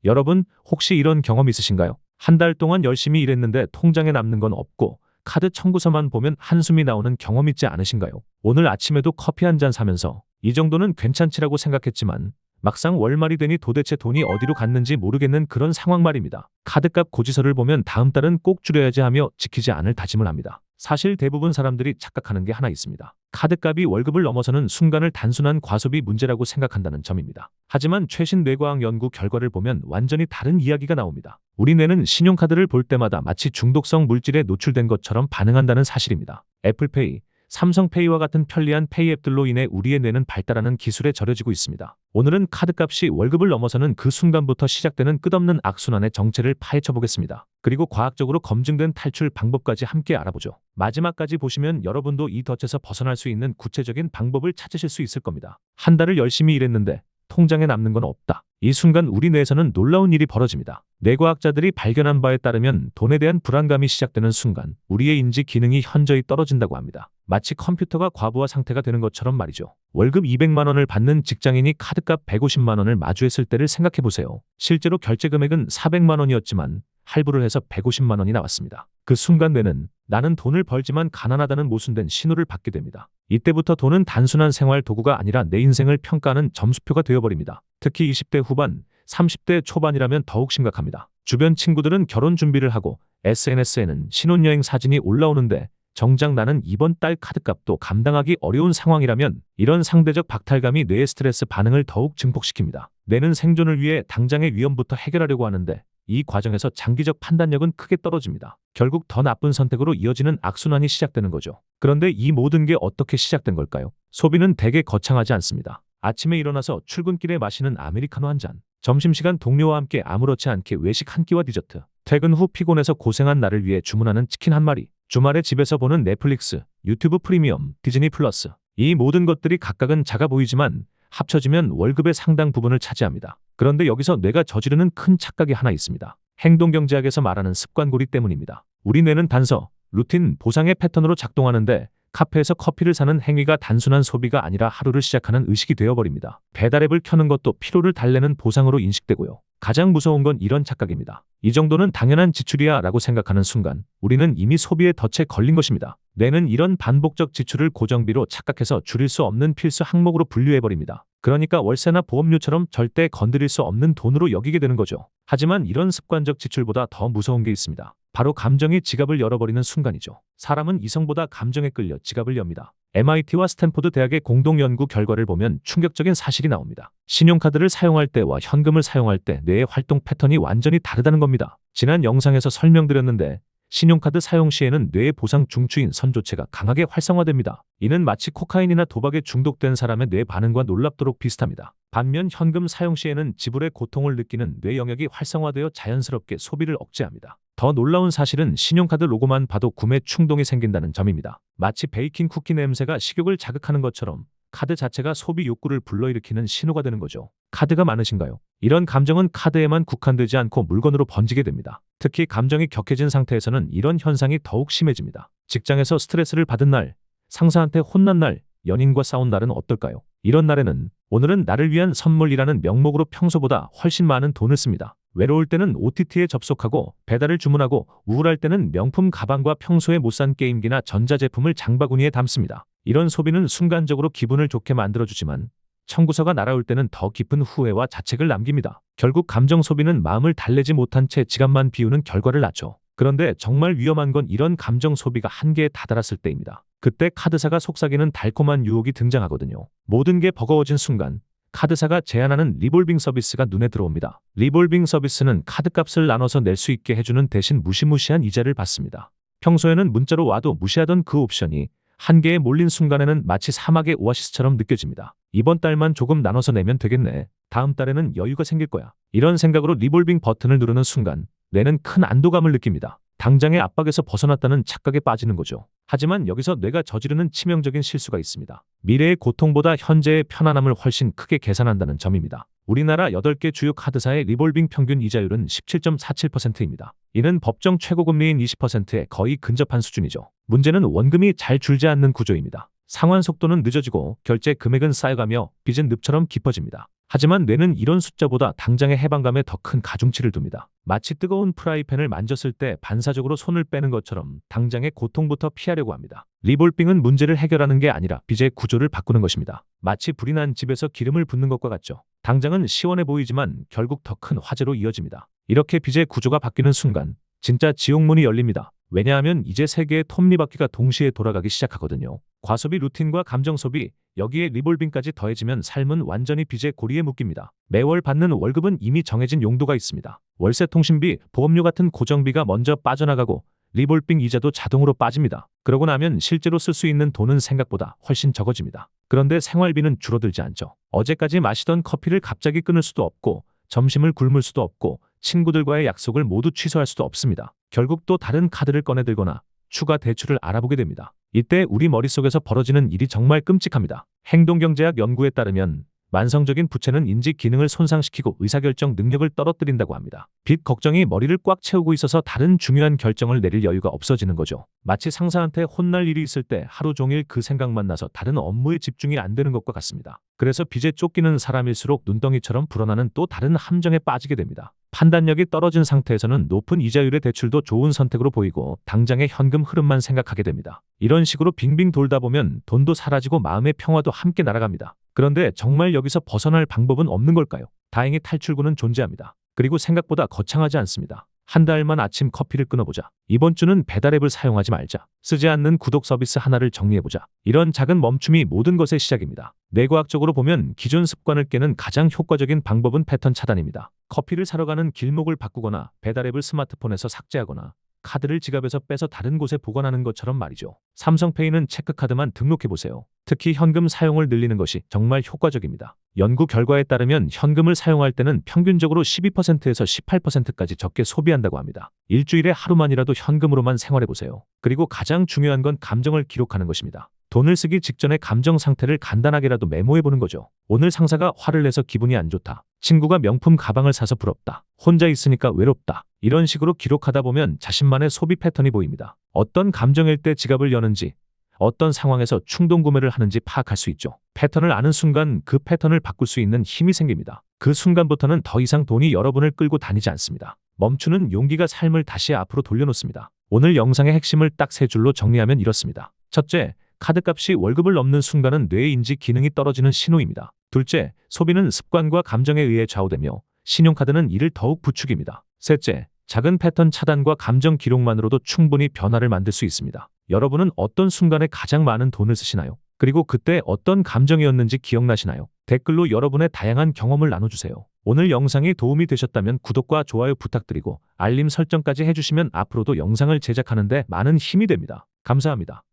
여러분, 혹시 이런 경험 있으신가요? 한 달 동안 열심히 일했는데 통장에 남는 건 없고 카드 청구서만 보면 한숨이 나오는 경험 있지 않으신가요? 오늘 아침에도 커피 한 잔 사면서 이 정도는 괜찮지라고 생각했지만 막상 월말이 되니 도대체 돈이 어디로 갔는지 모르겠는 그런 상황 말입니다. 카드값 고지서를 보면 다음 달은 꼭 줄여야지 하며 지키지 않을 다짐을 합니다. 사실 대부분 사람들이 착각하는 게 하나 있습니다. 카드값이 월급을 넘어서는 순간을 단순한 과소비 문제라고 생각한다는 점입니다. 하지만 최신 뇌과학 연구 결과를 보면 완전히 다른 이야기가 나옵니다. 우리 뇌는 신용카드를 볼 때마다 마치 중독성 물질에 노출된 것처럼 반응한다는 사실입니다. 애플페이, 삼성페이와 같은 편리한 페이 앱들로 인해 우리의 뇌는 발달하는 기술에 절여지고 있습니다. 오늘은 카드값이 월급을 넘어서는 그 순간부터 시작되는 끝없는 악순환의 정체를 파헤쳐 보겠습니다. 그리고 과학적으로 검증된 탈출 방법까지 함께 알아보죠. 마지막까지 보시면 여러분도 이 덫에서 벗어날 수 있는 구체적인 방법을 찾으실 수 있을 겁니다. 한 달을 열심히 일했는데 통장에 남는 건 없다. 이 순간 우리 뇌에서는 놀라운 일이 벌어집니다. 뇌과학자들이 발견한 바에 따르면 돈에 대한 불안감이 시작되는 순간 우리의 인지 기능이 현저히 떨어진다고 합니다. 마치 컴퓨터가 과부하 상태가 되는 것처럼 말이죠. 월급 200만 원을 받는 직장인이 카드값 150만 원을 마주했을 때를 생각해 보세요. 실제로 결제 금액은 400만 원이었지만 할부를 해서 150만 원이 나왔습니다. 그 순간 뇌는 나는 돈을 벌지만 가난하다는 모순된 신호를 받게 됩니다. 이때부터 돈은 단순한 생활 도구가 아니라 내 인생을 평가하는 점수표가 되어버립니다. 특히 20대 후반, 30대 초반이라면 더욱 심각합니다. 주변 친구들은 결혼 준비를 하고 SNS에는 신혼여행 사진이 올라오는데 정작 나는 이번 달 카드값도 감당하기 어려운 상황이라면 이런 상대적 박탈감이 뇌의 스트레스 반응을 더욱 증폭시킵니다. 뇌는 생존을 위해 당장의 위험부터 해결하려고 하는데 이 과정에서 장기적 판단력은 크게 떨어집니다. 결국 더 나쁜 선택으로 이어지는 악순환이 시작되는 거죠. 그런데 이 모든 게 어떻게 시작된 걸까요? 소비는 대개 거창하지 않습니다. 아침에 일어나서 출근길에 마시는 아메리카노 한 잔, 점심시간 동료와 함께 아무렇지 않게 외식 한 끼와 디저트, 퇴근 후 피곤해서 고생한 나를 위해 주문하는 치킨 한 마리, 주말에 집에서 보는 넷플릭스, 유튜브 프리미엄, 디즈니 플러스. 이 모든 것들이 각각은 작아 보이지만 합쳐지면 월급의 상당 부분을 차지합니다. 그런데 여기서 뇌가 저지르는 큰 착각이 하나 있습니다. 행동경제학에서 말하는 습관고리 때문입니다. 우리 뇌는 단서, 루틴, 보상의 패턴으로 작동하는데 카페에서 커피를 사는 행위가 단순한 소비가 아니라 하루를 시작하는 의식이 되어버립니다. 배달앱을 켜는 것도 피로를 달래는 보상으로 인식되고요. 가장 무서운 건 이런 착각입니다. 이 정도는 당연한 지출이야 라고 생각하는 순간 우리는 이미 소비의 덫에 걸린 것입니다. 뇌는 이런 반복적 지출을 고정비로 착각해서 줄일 수 없는 필수 항목으로 분류해버립니다. 그러니까 월세나 보험료처럼 절대 건드릴 수 없는 돈으로 여기게 되는 거죠. 하지만 이런 습관적 지출보다 더 무서운 게 있습니다. 바로 감정이 지갑을 열어버리는 순간이죠. 사람은 이성보다 감정에 끌려 지갑을 엽니다. MIT와 스탠포드 대학의 공동 연구 결과를 보면 충격적인 사실이 나옵니다. 신용카드를 사용할 때와 현금을 사용할 때 뇌의 활동 패턴이 완전히 다르다는 겁니다. 지난 영상에서 설명드렸는데 신용카드 사용 시에는 뇌의 보상 중추인 선조체가 강하게 활성화됩니다. 이는 마치 코카인이나 도박에 중독된 사람의 뇌 반응과 놀랍도록 비슷합니다. 반면 현금 사용 시에는 지불의 고통을 느끼는 뇌 영역이 활성화되어 자연스럽게 소비를 억제합니다. 더 놀라운 사실은 신용카드 로고만 봐도 구매 충동이 생긴다는 점입니다. 마치 베이킹 쿠키 냄새가 식욕을 자극하는 것처럼 카드 자체가 소비 욕구를 불러일으키는 신호가 되는 거죠. 카드가 많으신가요? 이런 감정은 카드에만 국한되지 않고 물건으로 번지게 됩니다. 특히 감정이 격해진 상태에서는 이런 현상이 더욱 심해집니다. 직장에서 스트레스를 받은 날, 상사한테 혼난 날, 연인과 싸운 날은 어떨까요? 이런 날에는 오늘은 나를 위한 선물이라는 명목으로 평소보다 훨씬 많은 돈을 씁니다. 외로울 때는 OTT에 접속하고 배달을 주문하고 우울할 때는 명품 가방과 평소에 못 산 게임기나 전자제품을 장바구니에 담습니다. 이런 소비는 순간적으로 기분을 좋게 만들어주지만 청구서가 날아올 때는 더 깊은 후회와 자책을 남깁니다. 결국 감정 소비는 마음을 달래지 못한 채 지갑만 비우는 결과를 낳죠. 그런데 정말 위험한 건 이런 감정 소비가 한계에 다다랐을 때입니다. 그때 카드사가 속삭이는 달콤한 유혹이 등장하거든요. 모든 게 버거워진 순간 카드사가 제안하는 리볼빙 서비스가 눈에 들어옵니다. 리볼빙 서비스는 카드값을 나눠서 낼 수 있게 해주는 대신 무시무시한 이자를 받습니다. 평소에는 문자로 와도 무시하던 그 옵션이 한계에 몰린 순간에는 마치 사막의 오아시스처럼 느껴집니다. 이번 달만 조금 나눠서 내면 되겠네. 다음 달에는 여유가 생길 거야. 이런 생각으로 리볼빙 버튼을 누르는 순간 뇌는 큰 안도감을 느낍니다. 당장의 압박에서 벗어났다는 착각에 빠지는 거죠. 하지만 여기서 뇌가 저지르는 치명적인 실수가 있습니다. 미래의 고통보다 현재의 편안함을 훨씬 크게 계산한다는 점입니다. 우리나라 8개 주요 카드사의 리볼빙 평균 이자율은 17.47%입니다. 이는 법정 최고금리인 20%에 거의 근접한 수준이죠. 문제는 원금이 잘 줄지 않는 구조입니다. 상환 속도는 늦어지고 결제 금액은 쌓여가며 빚은 늪처럼 깊어집니다. 하지만 뇌는 이런 숫자보다 당장의 해방감에 더 큰 가중치를 둡니다. 마치 뜨거운 프라이팬을 만졌을 때 반사적으로 손을 빼는 것처럼 당장의 고통부터 피하려고 합니다. 리볼빙은 문제를 해결하는 게 아니라 빚의 구조를 바꾸는 것입니다. 마치 불이 난 집에서 기름을 붓는 것과 같죠. 당장은 시원해 보이지만 결국 더 큰 화재로 이어집니다. 이렇게 빚의 구조가 바뀌는 순간 진짜 지옥문이 열립니다. 왜냐하면 이제 세 개의 톱니바퀴가 동시에 돌아가기 시작하거든요. 과소비 루틴과 감정 소비, 여기에 리볼빙까지 더해지면 삶은 완전히 빚의 고리에 묶입니다. 매월 받는 월급은 이미 정해진 용도가 있습니다. 월세, 통신비, 보험료 같은 고정비가 먼저 빠져나가고 리볼빙 이자도 자동으로 빠집니다. 그러고 나면 실제로 쓸 수 있는 돈은 생각보다 훨씬 적어집니다. 그런데 생활비는 줄어들지 않죠. 어제까지 마시던 커피를 갑자기 끊을 수도 없고 점심을 굶을 수도 없고 친구들과의 약속을 모두 취소할 수도 없습니다. 결국 또 다른 카드를 꺼내들거나 추가 대출을 알아보게 됩니다. 이때 우리 머릿속에서 벌어지는 일이 정말 끔찍합니다. 행동경제학 연구에 따르면 만성적인 부채는 인지 기능을 손상시키고 의사결정 능력을 떨어뜨린다고 합니다. 빚 걱정이 머리를 꽉 채우고 있어서 다른 중요한 결정을 내릴 여유가 없어지는 거죠. 마치 상사한테 혼날 일이 있을 때 하루 종일 그 생각만 나서 다른 업무에 집중이 안 되는 것과 같습니다. 그래서 빚에 쫓기는 사람일수록 눈덩이처럼 불어나는 또 다른 함정에 빠지게 됩니다. 판단력이 떨어진 상태에서는 높은 이자율의 대출도 좋은 선택으로 보이고 당장의 현금 흐름만 생각하게 됩니다. 이런 식으로 빙빙 돌다 보면 돈도 사라지고 마음의 평화도 함께 날아갑니다. 그런데 정말 여기서 벗어날 방법은 없는 걸까요? 다행히 탈출구는 존재합니다. 그리고 생각보다 거창하지 않습니다. 한 달만 아침 커피를 끊어보자. 이번 주는 배달앱을 사용하지 말자. 쓰지 않는 구독 서비스 하나를 정리해보자. 이런 작은 멈춤이 모든 것의 시작입니다. 뇌과학적으로 보면 기존 습관을 깨는 가장 효과적인 방법은 패턴 차단입니다. 커피를 사러 가는 길목을 바꾸거나 배달앱을 스마트폰에서 삭제하거나 카드를 지갑에서 빼서 다른 곳에 보관하는 것처럼 말이죠. 삼성페이는 체크카드만 등록해보세요. 특히 현금 사용을 늘리는 것이 정말 효과적입니다. 연구 결과에 따르면 현금을 사용할 때는 평균적으로 12%에서 18%까지 적게 소비한다고 합니다. 일주일에 하루만이라도 현금으로만 생활해보세요. 그리고 가장 중요한 건 감정을 기록하는 것입니다. 돈을 쓰기 직전에 감정 상태를 간단하게라도 메모해보는 거죠. 오늘 상사가 화를 내서 기분이 안 좋다. 친구가 명품 가방을 사서 부럽다. 혼자 있으니까 외롭다. 이런 식으로 기록하다 보면 자신만의 소비 패턴이 보입니다. 어떤 감정일 때 지갑을 여는지, 어떤 상황에서 충동 구매를 하는지 파악할 수 있죠. 패턴을 아는 순간 그 패턴을 바꿀 수 있는 힘이 생깁니다. 그 순간부터는 더 이상 돈이 여러분을 끌고 다니지 않습니다. 멈추는 용기가 삶을 다시 앞으로 돌려놓습니다. 오늘 영상의 핵심을 딱 세 줄로 정리하면 이렇습니다. 첫째, 카드값이 월급을 넘는 순간은 뇌의 인지 기능이 떨어지는 신호입니다. 둘째, 소비는 습관과 감정에 의해 좌우되며 신용카드는 이를 더욱 부추깁니다. 셋째, 작은 패턴 차단과 감정 기록만으로도 충분히 변화를 만들 수 있습니다. 여러분은 어떤 순간에 가장 많은 돈을 쓰시나요? 그리고 그때 어떤 감정이었는지 기억나시나요? 댓글로 여러분의 다양한 경험을 나눠주세요. 오늘 영상이 도움이 되셨다면 구독과 좋아요 부탁드리고 알림 설정까지 해주시면 앞으로도 영상을 제작하는 데 많은 힘이 됩니다. 감사합니다.